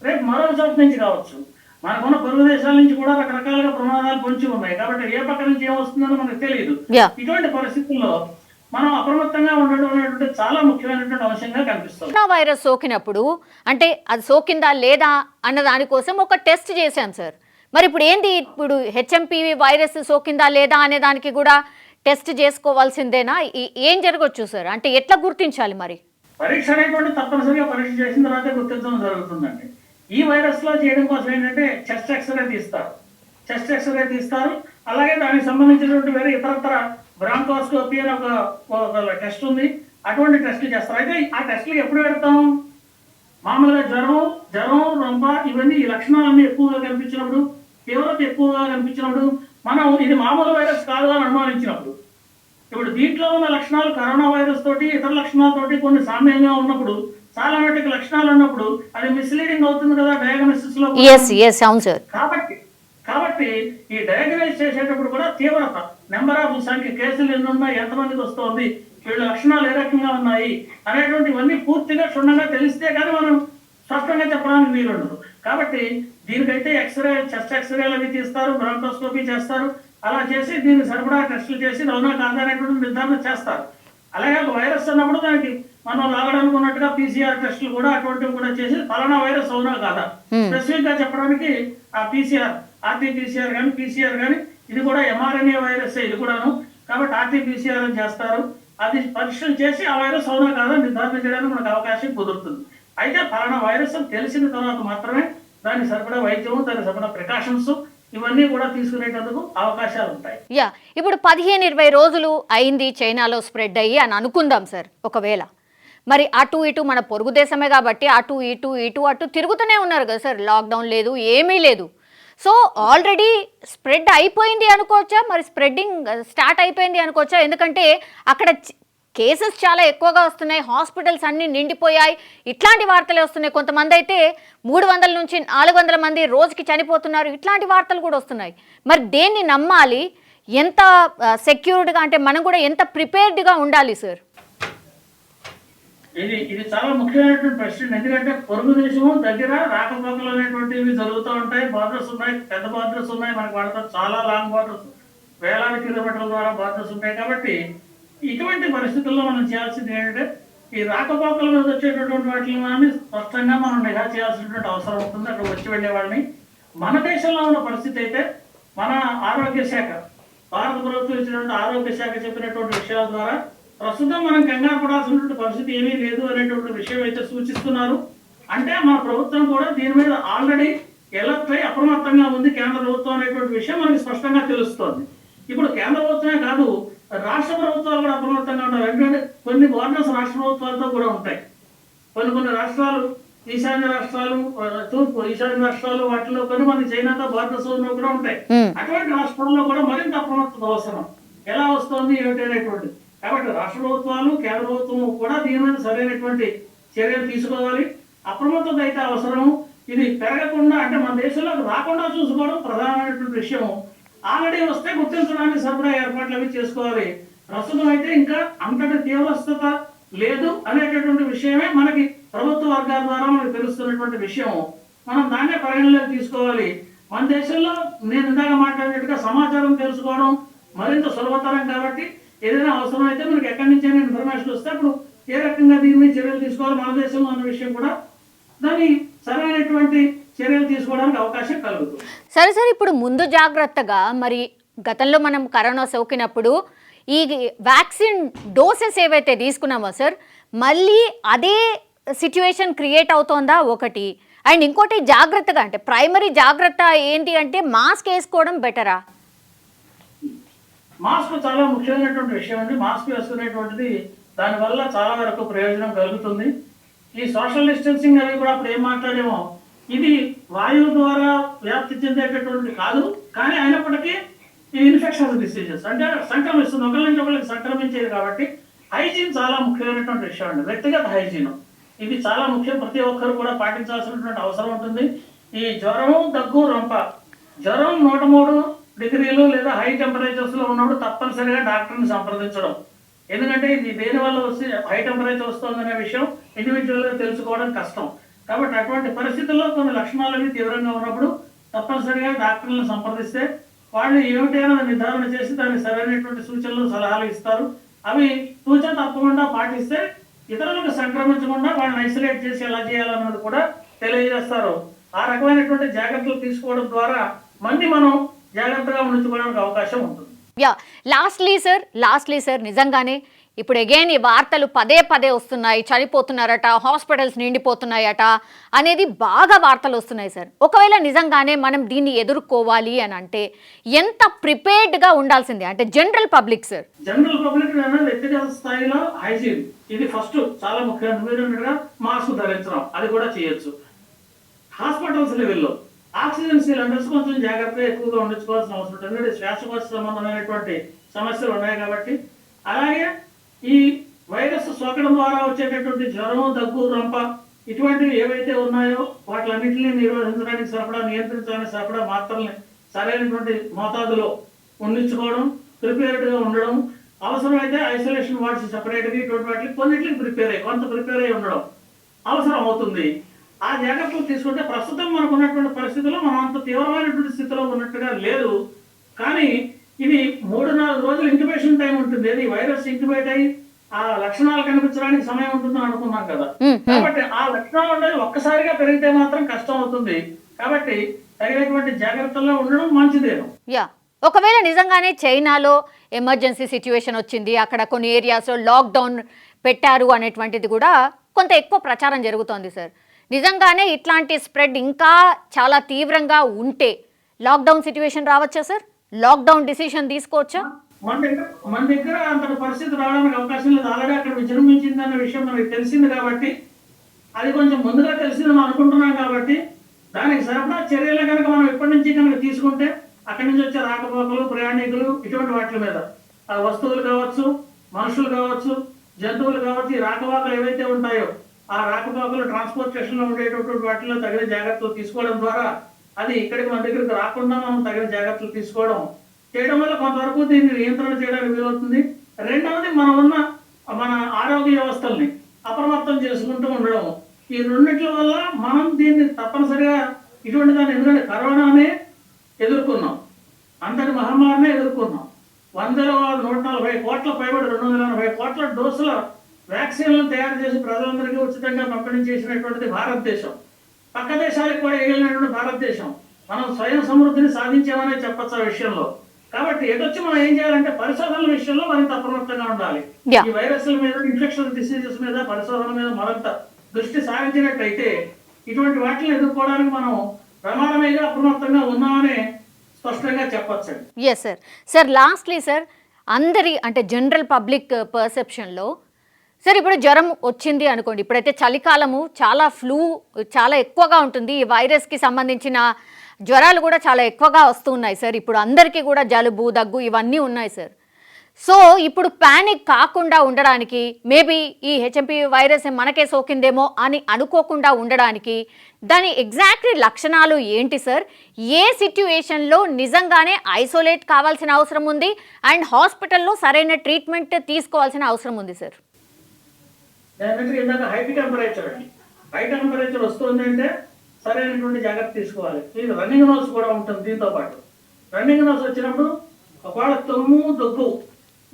రేపు మరో చోట నుంచి కావచ్చు, మనకున్న పొరుగు దేశాల నుంచి కూడా రకరకాలుగా ప్రమాదాలు పొంచి ఉన్నాయి. కాబట్టి ఏ పక్క నుంచి ఏమొస్తుందో మనకు తెలియదు. ఇటువంటి పరిస్థితుల్లో మనం అప్రమత్తంగా ఉండడం అనేటువంటి చాలా ముఖ్యమైనటువంటి అంశంగా కనిపిస్తుంది. కరోనా వైరస్ సోకినప్పుడు అంటే అది సోకిందా లేదా అన్న దానికోసం ఒక టెస్ట్ చేశాం సార్. మరి ఇప్పుడు ఏంది, ఇప్పుడు హెచ్ఎంపీవీ వైరస్ సోకిందా లేదా అనే దానికి కూడా టెస్ట్ చేసుకోవాల్సిందేనా? ఏం జరగచ్చు సార్? అంటే ఎట్లా గుర్తించాలి? మరి పరీక్ష అనేటువంటి తప్పనిసరిగా పరీక్ష చేసిన తర్వాత గుర్తించడం జరుగుతుందండి. ఈ వైరస్ లో చేయడం కోసం ఏంటంటే చెస్ట్ ఎక్స్రే తీస్తారు. అలాగే దానికి సంబంధించినటువంటి వేరే ఇతరత్ర బ్రాంకోస్కోపీ అని ఒక టెస్ట్ ఉంది. అటువంటి టెస్టులు చేస్తారు. అయితే ఆ టెస్టులు ఎప్పుడు పెడతాం? మామూలుగా జ్వరం, రొంప ఇవన్నీ ఈ లక్షణాలన్నీ ఎక్కువగా కనిపించినప్పుడు, తీవ్రత ఎక్కువగా కనిపించినప్పుడు, మనం ఇది మామూలు వైరస్ కాదు అని అనుమానించినప్పుడు. ఇప్పుడు దీంట్లో ఉన్న లక్షణాలు కరోనా వైరస్ తోటి ఇతర లక్షణాలతోటి కొన్ని సామ్యంగా ఉన్నప్పుడు, చాలా మటుకు లక్షణాలు ఉన్నప్పుడు అది మిస్లీడింగ్ అవుతుంది కదా డయాగ్నోసిస్ లో. కాబట్టి ఈ డయాగ్నైజ్ చేసేటప్పుడు కూడా తీవ్రత, నెంబర్ ఆఫ్ సంఖ్య, కేసులు ఎన్ని ఉన్నాయి, ఎంతమందికి వస్తుంది, వీళ్ళ లక్షణాలు ఏ రకంగా ఉన్నాయి అనేటువంటివన్నీ పూర్తిగా క్షుణ్ణంగా తెలిస్తే కానీ మనం స్పష్టంగా చెప్పడానికి వీలుండదు. కాబట్టి దీనికైతే చెస్ట్ ఎక్స్రేలు అవి తీస్తారు, బ్రాంకోస్కోపీ చేస్తారు. అలా చేసి దీనికి సరిపడా టెస్టులు చేసి అవునా కాదా అనేటువంటి నిర్ధారణ చేస్తారు. అలాగే వైరస్ అన్నప్పుడు దానికి మనం లాగడానికి ఉన్నట్టుగా PCR టెస్టులు కూడా అటువంటివి కూడా చేసి ఫలానా వైరస్ అవునా కాదా స్పెసిఫిక్ గా చెప్పడానికి ఆ RT-PCR కానీ PCR కానీ ఇది కూడా mRNA వైరస్ ఇది కూడాను. కాబట్టి RT-PCR అని చేస్తారు. అది పరీక్షలు చేసి ఆ వైరస్ అవునా కాదా నిర్ధారణ చేయడానికి మనకు అవకాశం కుదురుతుంది. అయితే ఫలానా వైరస్ అని తెలిసిన తర్వాత మాత్రమే దానికి సరిపడా వైద్యం, దానికి సరిపడా ప్రికాషన్స్ ఇవన్నీ కూడా తీసుకునేటందుకు అవకాశాలు ఉంటాయి. ఇప్పుడు 15-20 రోజులు అయింది చైనాలో స్ప్రెడ్ అయ్యి అని అనుకుందాం సార్. ఒకవేళ మరి అటు ఇటు మన పొరుగు దేశమే కాబట్టి అటు ఇటు తిరుగుతూనే ఉన్నారు కదా సార్. లాక్డౌన్ లేదు, ఏమీ లేదు. సో ఆల్రెడీ స్ప్రెడ్ అయిపోయింది అనుకోవచ్చా? మరి స్ప్రెడ్డింగ్ స్టార్ట్ అయిపోయింది అనుకోవచ్చా? ఎందుకంటే అక్కడ కేసెస్ చాలా ఎక్కువగా వస్తున్నాయి, హాస్పిటల్స్ అన్నీ నిండిపోయాయి, ఇట్లాంటి వార్తలే వస్తున్నాయి. కొంతమంది అయితే 300 నుంచి 400 మంది రోజుకి చనిపోతున్నారు, ఇట్లాంటి వార్తలు కూడా వస్తున్నాయి. మరి దేన్ని నమ్మాలి? ఎంత సెక్యూర్డ్గా అంటే మనం కూడా ఎంత ప్రిపేర్డ్గా ఉండాలి సార్? ఇది చాలా ముఖ్యమైనటువంటి ప్రశ్న. ఎందుకంటే పొరుగు దేశము దగ్గర రాకపోకలు అనేటువంటివి జరుగుతూ ఉంటాయి. బార్డర్స్ ఉన్నాయి, పెద్ద బార్డర్స్ ఉన్నాయి, మనకి వాళ్ళతో చాలా లాంగ్ బార్డర్స్, వేలాది కిలోమీటర్ల ద్వారా బార్డర్స్ ఉంటాయి. కాబట్టి ఇటువంటి పరిస్థితుల్లో మనం చేయాల్సింది ఏంటంటే ఈ రాకపోకల మీద వచ్చేటటువంటి వాటిని మనం స్పష్టంగా మనం నిఘా చేయాల్సినటువంటి అవసరం ఉంటుంది. అక్కడ వచ్చి వెళ్ళే వాళ్ళని మన దేశంలో ఉన్న పరిస్థితి అయితే మన ఆరోగ్య శాఖ, భారత ప్రభుత్వం ఇచ్చినటువంటి ఆరోగ్య శాఖ చెప్పినటువంటి విషయాల ద్వారా ప్రస్తుతం మనం కంగారు పడాల్సినటువంటి పరిస్థితి ఏమీ లేదు అనేటువంటి విషయం అయితే సూచిస్తున్నారు. అంటే మన ప్రభుత్వం కూడా దీని మీద ఆల్రెడీ ఎలర్ట్ అయి అప్రమత్తంగా ఉంది కేంద్ర ప్రభుత్వం అనేటువంటి విషయం మనకి స్పష్టంగా తెలుస్తోంది. ఇప్పుడు కేంద్ర ప్రభుత్వమే కాదు, రాష్ట్ర ప్రభుత్వాలు కూడా అప్రమత్తంగా ఉంటారు. ఎందుకంటే కొన్ని బోర్డర్స్ రాష్ట్ర ప్రభుత్వాలతో కూడా ఉంటాయి. కొన్ని రాష్ట్రాలు, ఈశాన్య రాష్ట్రాలు, తూర్పు ఈశాన్య రాష్ట్రాలు, వాటిలో కొన్ని మంది చైనాతో బోర్డర్స్ కూడా ఉంటాయి. అటువంటి రాష్ట్రాల్లో కూడా మరింత అప్రమత్తత అవసరం. ఎలా వస్తుంది ఏమిటి అనేటువంటి. కాబట్టి రాష్ట్ర ప్రభుత్వాలు, కేంద్ర ప్రభుత్వం కూడా దీని మీద సరైనటువంటి చర్యలు తీసుకోవాలి. అప్రమత్తత అయితే అవసరం. ఇది పెరగకుండా, అంటే మన దేశంలోకి రాకుండా చూసుకోవడం ప్రధానమైనటువంటి విషయం. ఆల్రెడీ వస్తే గుర్తించడానికి సరిపడా ఏర్పాట్లు అవి చేసుకోవాలి. ప్రస్తుతం అయితే ఇంకా అంతటి తీవ్రస్థత లేదు అనేటటువంటి విషయమే మనకి ప్రభుత్వ వర్గాల ద్వారా మనకు తెలుస్తున్నటువంటి విషయం. మనం దాన్నే పరిగణలోకి తీసుకోవాలి. మన దేశంలో నేను ఇందాక మాట్లాడినట్టుగా సమాచారం తెలుసుకోవడం మరింత సులభతరం. కాబట్టి ఏదైనా అవసరం అయితే మనకి ఎక్కడి నుంచి ఇన్ఫర్మేషన్ వస్తే అప్పుడు ఏ రకంగా దీని మీద చర్యలు తీసుకోవాలి మన దేశంలో అన్న విషయం కూడా దాన్ని సరైనటువంటి చర్యలు తీసుకోవడానికి అవకాశం కలుగుతుంది. సరే సార్, ఇప్పుడు ముందు జాగ్రత్తగా మరి గతంలో మనం కరోనా సోకినప్పుడు ఈ వ్యాక్సిన్ డోసెస్ ఏవైతే తీసుకున్నామో సార్, మళ్ళీ అదే సిచ్యువేషన్ క్రియేట్ అవుతోందా ఒకటి? అండ్ ఇంకోటి జాగ్రత్తగా, అంటే ప్రైమరీ జాగ్రత్త ఏంటి అంటే మాస్క్ వేసుకోవడం బెటరా? మాస్క్ చాలా ముఖ్యమైనటువంటి విషయం అండి. మాస్క్ వేసుకునేటువంటిది దానివల్ల చాలా వరకు ప్రయోజనం కలుగుతుంది. ఈ సోషల్ డిస్టెన్సింగ్ అవి కూడా అప్పుడు ఏం మాట్లాడేమో, ఇది వాయువు ద్వారా వ్యాప్తి చెందేటటువంటి కాదు, కానీ అయినప్పటికీ ఈ ఇన్ఫెక్షన్స్ డిసీజెస్ అంటే సంక్రమిస్తుంది, ఒకరి నుంచి ఒకరికి సంక్రమించేది. కాబట్టి హైజీన్ చాలా ముఖ్యమైనటువంటి విషయం అండి. వ్యక్తిగత హైజీన్ ఇది చాలా ముఖ్యం. ప్రతి ఒక్కరు కూడా పాటించాల్సినటువంటి అవసరం ఉంటుంది. ఈ జ్వరం, దగ్గు, రొంప, జ్వరం 103 డిగ్రీలు లేదా హై టెంపరేచర్స్ లో ఉన్నప్పుడు తప్పనిసరిగా డాక్టర్ని సంప్రదించడం. ఎందుకంటే ఇది దేని వల్ల వస్తే హై టెంపరేచర్ వస్తుందనే విషయం ఇండివిజువల్ గా తెలుసుకోవడం కష్టం. కాబట్టి అటువంటి పరిస్థితుల్లో కొన్ని లక్షణాలు తీవ్రంగా ఉన్నప్పుడు తప్పనిసరిగా డాక్టర్లను సంప్రదిస్తే వాళ్ళు ఏమిటైనా నిర్ధారణ చేసి దానికి సరైనటువంటి సూచనలు, సలహాలు ఇస్తారు. అవి సూచన తప్పకుండా పాటిస్తే ఇతరులకు సంక్రమించకుండా వాళ్ళని ఐసోలేట్ చేసి ఎలా చేయాలన్నది కూడా తెలియజేస్తారు. ఆ రకమైనటువంటి జాగ్రత్తలు తీసుకోవడం ద్వారా మంది మనం జాగ్రత్తగా ఉంచుకోవడానికి అవకాశం ఉంటుంది. లాస్ట్లీ సార్ నిజంగానే ఇప్పుడు అగైన్ ఈ వార్తలు పదే వస్తున్నాయి, చనిపోతున్నారట, హాస్పిటల్స్ నిండిపోతున్నాయట అనేది బాగా వార్తలు వస్తున్నాయి సార్. ఒకవేళ నిజంగానే మనం దీన్ని ఎదుర్కోవాలి అని అంటే ఎంత ప్రిపేర్డ్గా ఉండాల్సిందే అంటే general public sir? General public వ్యక్తిగత స్థాయిలో హైజీన్ ఇది ఫస్ట్ చాలా ముఖ్యం. మీరు మాస్క్ ధరించడం అది కూడా చేయొచ్చు. హాస్పిటల్స్ లెవెల్లో ఆక్సిజన్ సిలిండర్స్ కొంచెం జాగ్రత్తగా ఎక్కువగా ఉండించుకోవాల్సిన అవసరం ఉంటుంది. ఎందుకంటే శ్వాసకోశ సంబంధమైనటువంటి సమస్యలు ఉన్నాయి కాబట్టి. అలాగే ఈ వైరస్ సోకడం ద్వారా వచ్చేటటువంటి జ్వరం, దగ్గు, రొంప ఇటువంటివి ఏవైతే ఉన్నాయో వాటిలన్నింటినీ నిరోధించడానికి సరిపడా, నియంత్రించడానికి సరిపడా మాత్రల్ని సరైనటువంటి మోతాదులో ఉండించుకోవడం, ప్రిపేర్డ్గా ఉండడం, అవసరమైతే ఐసోలేషన్ వార్డ్స్ సెపరేట్గా ఇటువంటి వాటికి కొన్నింటికి కొంత ప్రిపేర్ అయి ఉండడం అవసరం అవుతుంది. ఆ జాగ్రత్తలు తీసుకుంటే ప్రస్తుతం మనకు ఉన్నటువంటి పరిస్థితుల్లో మనం అంత తీవ్రమైనటువంటి స్థితిలో ఉన్నట్టుగా లేదు. కానీ ఇది 3-4 రోజులు ఇంక్యుబేషన్ టైం ఉంటుంది. ఇది వైరస్ ఇంక్యుబేట్ అయ్యి ఆ లక్షణాలు కనిపించడానికి సమయం ఉంటుందని అనుకున్నాం కదా. కాబట్టి ఆ లక్షణాలు అనేది ఒక్కసారిగా పెరిగితే మాత్రం కష్టం అవుతుంది. కాబట్టి తగినటువంటి జాగ్రత్తల్లో ఉండడం మంచిదేను. ఒకవేళ నిజంగానే చైనాలో ఎమర్జెన్సీ సిచ్యువేషన్ వచ్చింది, అక్కడ కొన్ని ఏరియాస్లో లాక్డౌన్ పెట్టారు అనేటువంటిది కూడా కొంత ఎక్కువ ప్రచారం జరుగుతోంది సార్. నిజంగానే ఇట్లాంటి స్ప్రెడ్ ఇంకా చాలా తీవ్రంగా ఉంటే లాక్డౌన్ సిచ్యువేషన్ రావచ్చా సార్? లాక్డౌన్ డిసిషన్ తీసుకోవచ్చా? మన దగ్గర అంత పరిస్థితి రావడానికి అవకాశం లేదు. ఆల్రెడీ అక్కడ విజృంభించింది అన్న విషయం మనకి తెలిసింది కాబట్టి, అది కొంచెం ముందుగా తెలిసిందని అనుకుంటున్నాం కాబట్టి దానికి సరిపడా చర్యలు కనుక మనం ఇప్పటి నుంచి కనుక తీసుకుంటే అక్కడి నుంచి వచ్చే రాకపోకలు, ప్రయాణికులు ఇటువంటి వాటి మీద ఆ వస్తువులు కావచ్చు, మనుషులు కావచ్చు, జంతువులు కావచ్చు, ఈ రాకపోకలు ఏవైతే ఉంటాయో ఆ రాకపోకలు ట్రాన్స్పోర్టేషన్ లో ఉండేటటువంటి వాటిలో తగిన జాగ్రత్తలు తీసుకోవడం ద్వారా అది ఇక్కడికి మన దగ్గరికి రాకుండా మనం తగిన జాగ్రత్తలు చేయడం వల్ల కొంతవరకు దీన్ని నియంత్రణ చేయడానికి వీలవుతుంది. రెండవది మన ఆరోగ్య వ్యవస్థల్ని అప్రమత్తం చేసుకుంటూ ఉండడం. ఈ రెండిట్ల వల్ల మనం దీన్ని తప్పనిసరిగా ఇటువంటి దాన్ని, ఎందుకంటే కరోనానే ఎదుర్కొన్నాం, అంతటి మహమ్మారినే ఎదుర్కొన్నాం. 140 కోట్ల పైబడి 280 కోట్ల డోసుల వ్యాక్సిన్లను తయారు చేసి ప్రజలందరికీ ఉచితంగా పంపిణీ చేసినటువంటిది భారతదేశం. పక్క దేశాలకు కూడా వేయగలిగినటువంటి భారతదేశం. మనం స్వయం సమృద్ధిని సాధించామనే చెప్పచ్చు ఆ విషయంలో. కాబట్టి ఎటొచ్చి మనం ఏం చేయాలంటే పరిశోధనల విషయంలో మరింత అప్రమత్తంగా ఉండాలి. ఈ వైరస్ల మీద, ఇన్ఫెక్షన్ డిసీజెస్ మీద పరిశోధన మీద మరింత దృష్టి సారించినట్టయితే ఇటువంటి వాటిని ఎదుర్కోవడానికి మనం ప్రమాదమేగా అప్రమత్తంగా ఉన్నామని స్పష్టంగా చెప్పచ్చు. Yes sir. Sir lastly sir, అందరి అంటే జనరల్ పబ్లిక్ పర్సెప్షన్లో సార్ ఇప్పుడు జ్వరం వచ్చింది అనుకోండి, ఇప్పుడైతే చలికాలము చాలా ఫ్లూ చాలా ఎక్కువగా ఉంటుంది, ఈ వైరస్కి సంబంధించిన జ్వరాలు కూడా చాలా ఎక్కువగా వస్తున్నాయి సార్. ఇప్పుడు అందరికీ కూడా జలుబు, దగ్గు ఇవన్నీ ఉన్నాయి సార్. సో ఇప్పుడు ప్యానిక్ కాకుండా ఉండడానికి, మేబీ ఈ హెచ్ఎంపీవీ వైరస్ మనకే సోకిందేమో అని అనుకోకుండా ఉండడానికి దాని ఎగ్జాక్ట్లీ లక్షణాలు ఏంటి సార్? ఏ సిట్యుయేషన్లో నిజంగానే ఐసోలేట్ కావాల్సిన అవసరం ఉంది అండ్ హాస్పిటల్లో సరైన ట్రీట్మెంట్ తీసుకోవాల్సిన అవసరం ఉంది సార్? హై టెంపరేచర్ వస్తుంది అంటే సరైనటువంటి జాగ్రత్త తీసుకోవాలి. ఇది రన్నింగ్ నోస్ కూడా ఉంటుంది. దీంతో పాటు రన్నింగ్ నోస్ వచ్చినప్పుడు ఒకవేళ తుమ్ము, దగ్గు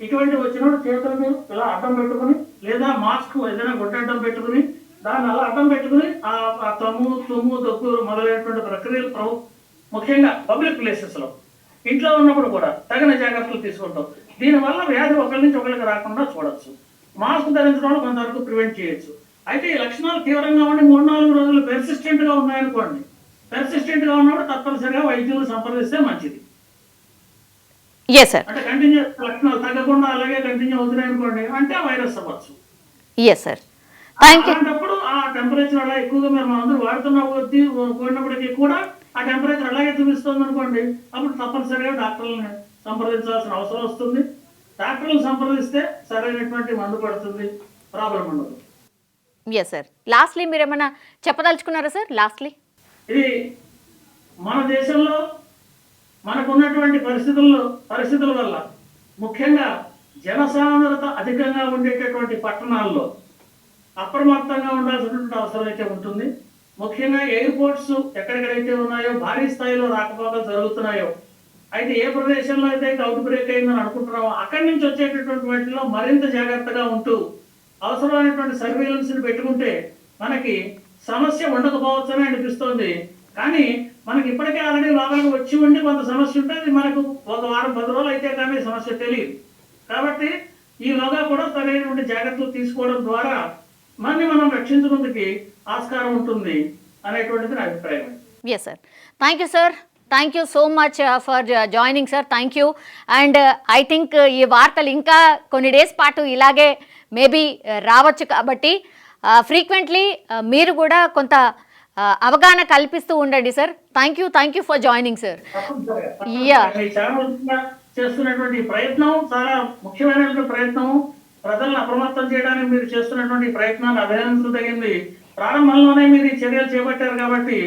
ఇటువంటి వచ్చినప్పుడు చేతులను ఇలా అడ్డం పెట్టుకుని, లేదా మాస్క్ ఏదైనా గుడ్డడ్డం పెట్టుకుని దాన్ని అలా అడ్డం పెట్టుకుని ఆ తుమ్ము, దగ్గు మొదలైనటువంటి ప్రక్రియలు ముఖ్యంగా పబ్లిక్ ప్లేసెస్లో, ఇంట్లో ఉన్నప్పుడు కూడా తగిన జాగ్రత్తలు తీసుకుంటాం. దీనివల్ల వ్యాధి ఒకరి నుంచి ఒకరికి రాకుండా చూడొచ్చు. మాస్క్ ధరించడం వల్ల కొంతవరకు ప్రివెంట్ చేయొచ్చు. అయితే ఈ లక్షణాలు తీవ్రంగా ఉండి 3-4 రోజులు పెర్సిస్టెంట్గా ఉన్నాయనుకోండి, పెర్సిస్టెంట్గా ఉన్నప్పుడు తప్పనిసరిగా వైద్యులు సంప్రదిస్తే మంచిది. అంటే కంటిన్యూ లక్షణాలు తగ్గకుండా అలాగే కంటిన్యూ అవుతున్నాయి అనుకోండి, అంటే వైరస్ అవ్వచ్చు. అలాంటప్పుడు ఆ టెంపరేచర్ అలా ఎక్కువగా మేము అందరూ వాడుతున్న కొద్దీ పోయినప్పటికీ కూడా ఆ టెంపరేచర్ అలాగే చూపిస్తుంది అనుకోండి, అప్పుడు తప్పనిసరిగా డాక్టర్లను సంప్రదించాల్సిన అవసరం వస్తుంది. డాక్టర్లను సంప్రదిస్తే సరైనటువంటి మందు పడుతుంది, ప్రాబ్లం ఉండదు. Yes sir. లాస్ట్లీ మీరు ఏమైనా చెప్పదలుచుకున్నారా సార్? లాస్ట్లీ ఇది మన దేశంలో మనకున్నటువంటి పరిస్థితుల వల్ల, ముఖ్యంగా జనసాంద్రత అధికంగా ఉండేటటువంటి పట్టణాల్లో అప్రమత్తంగా ఉండాల్సినటువంటి అవసరం అయితే ఉంటుంది. ముఖ్యంగా ఎయిర్పోర్ట్స్ ఎక్కడెక్కడైతే ఉన్నాయో భారీ స్థాయిలో రాకపోకలు జరుగుతున్నాయో, అయితే ఏ ప్రదేశంలో అయితే అవుట్ బ్రేక్ అయిందని అనుకుంటున్నామో అక్కడి నుంచి వచ్చేటటువంటి వాటిలో మరింత జాగ్రత్తగా ఉంటూ అవసరమైనటువంటి సర్వేలెన్స్ ని పెట్టుకుంటే మనకి సమస్య ఉండకపోవచ్చని అనిపిస్తోంది. కానీ మనకి ఇప్పటికే ఆల్రెడీ లోపలికి వచ్చి ఉండి కొంత సమస్య ఉంటుంది, మనకు ఒక వారం 10 రోజులు అయితే కానీ సమస్య తెలియదు. కాబట్టి ఈలోగా కూడా సరైనటువంటి జాగ్రత్తలు తీసుకోవడం ద్వారా మనం రక్షించుకుందుకు ఆస్కారం ఉంటుంది అనేటువంటిది నా అభిప్రాయం. Yes sir. Thank you sir. Thank you so much for joining sir. Thank you. And I think ఈ వార్తలు ఇంకా కొన్ని డేస్ పాటు ఇలాగే మేబీ రావచ్చు, కాబట్టి ఫ్రీక్వెంట్లీ మీరు కూడా కొంత అవగాహన కల్పిస్తూ ఉండండి sir. Thank you for joining sir. చేస్తున్నటువంటి ప్రయత్నం చాలా ముఖ్యమైనటువంటి ప్రయత్నం. ప్రజలను అప్రమత్తం చేయడానికి మీరు చేస్తున్నటువంటి ప్రయత్నాన్ని అభినందించదగింది. ప్రారంభంలోనే మీరు ఈ చర్యలు చేపట్టారు కాబట్టి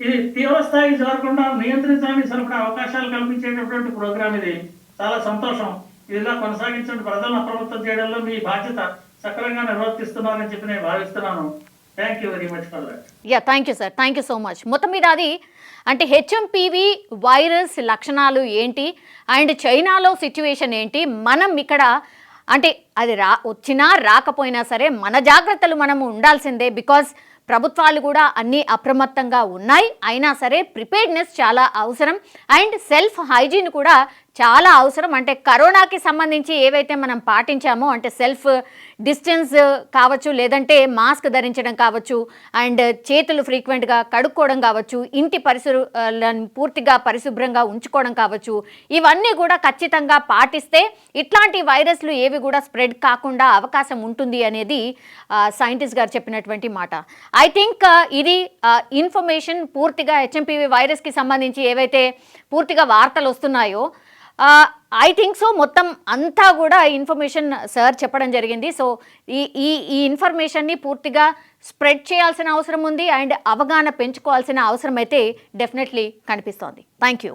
ఇది తీవ్ర స్థాయికి జరగకుండా నియంత్రించడానికి సరిపడా అవకాశాలు కల్పించేటటువంటి ప్రోగ్రామ్. ఇది చాలా సంతోషం. ఇదిలా కొనసాగించండి. ప్రజలను అప్రమత్తం చేయడంలో మీ బాధ్యత సక్రమంగా నిర్వర్తిస్తున్నారని చెప్పి నేను భావిస్తున్నాను. Thank you very much for that. Thank you sir. Thank you so much. మొత్తం మీద అది అంటే హెచ్ఎంపీవీ వైరస్ లక్షణాలు ఏంటి అండ్ చైనాలో సిచ్యువేషన్ ఏంటి, మనం ఇక్కడ అంటే అది వచ్చినా రాకపోయినా సరే మన జాగ్రత్తలు మనం ఉండాల్సిందే. బికాజ్ ప్రభుత్వాలు కూడా అన్నీ అప్రమత్తంగా ఉన్నాయి, అయినా సరే ప్రిపేర్డ్నెస్ చాలా అవసరం అండ్ సెల్ఫ్ హైజీన్ కూడా చాలా అవసరం. అంటే కరోనాకి సంబంధించి ఏవైతే మనం పాటించామో, అంటే సెల్ఫ్ డిస్టెన్స్ కావచ్చు, లేదంటే మాస్క్ ధరించడం కావచ్చు, అండ్ చేతులు ఫ్రీక్వెంట్గా కడుక్కోవడం కావచ్చు, ఇంటి పరిసరాలను పూర్తిగా పరిశుభ్రంగా ఉంచుకోవడం కావచ్చు, ఇవన్నీ కూడా ఖచ్చితంగా పాటిస్తే ఇట్లాంటి వైరస్లు ఏవి కూడా స్ప్రెడ్ కాకుండా అవకాశం ఉంటుంది అనేది సైంటిస్ట్ గారు చెప్పినటువంటి మాట. ఐ థింక్ ఇది ఇన్ఫర్మేషన్ పూర్తిగా హెచ్ఎంపీవీ వైరస్కి సంబంధించి ఏవైతే పూర్తిగా వార్తలు వస్తున్నాయో ఐ థింక్ సో మొత్తం అంతా కూడా ఇన్ఫర్మేషన్ సార్ చెప్పడం జరిగింది. సో ఈ ఇన్ఫర్మేషన్ని పూర్తిగా స్ప్రెడ్ చేయాల్సిన అవసరం ఉంది అండ్ అవగాహన పెంచుకోవాల్సిన అవసరం అయితే డెఫినెట్లీ కనిపిస్తోంది. Thank you.